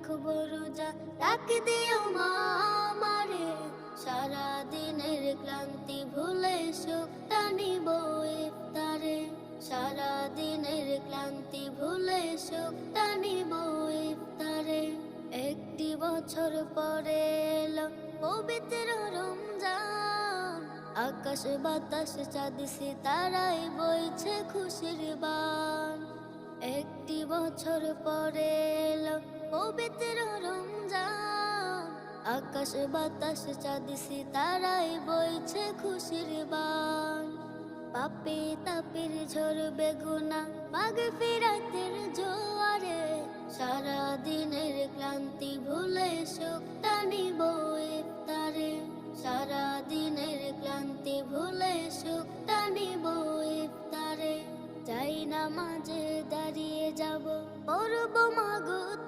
রাখবো রোজা, ডাক দিও মা আমারে, সারা দিনের ক্লান্তি ভুলে সুখটা নিব ইফতারে, সারা দিনের ক্লান্তি ভুলে সুখটা নিব ইফতারে। একটি বছর পরে এলো পবিত্র রমজান, আকাশ বাতাস চাঁদ সিতারায় বইছে খুশির বান। একটি বছর পরে এলো পবিত্র রমজান, আকাশ বাতাস চাঁদ সিতারায় বইছে খুশির বান। পাপে তাপের ঝরবে গুনাহ মাগফিরাতের জোয়ারে, সারা দিনের ক্লান্তি ভুলে সুখটা নিব ইফতারে, সারা দিনের ক্লান্তি ভুলে সুখটা নিব ইফতারে। যাই নামাজে দাঁড়িয়ে যাব, পড়ব মাগো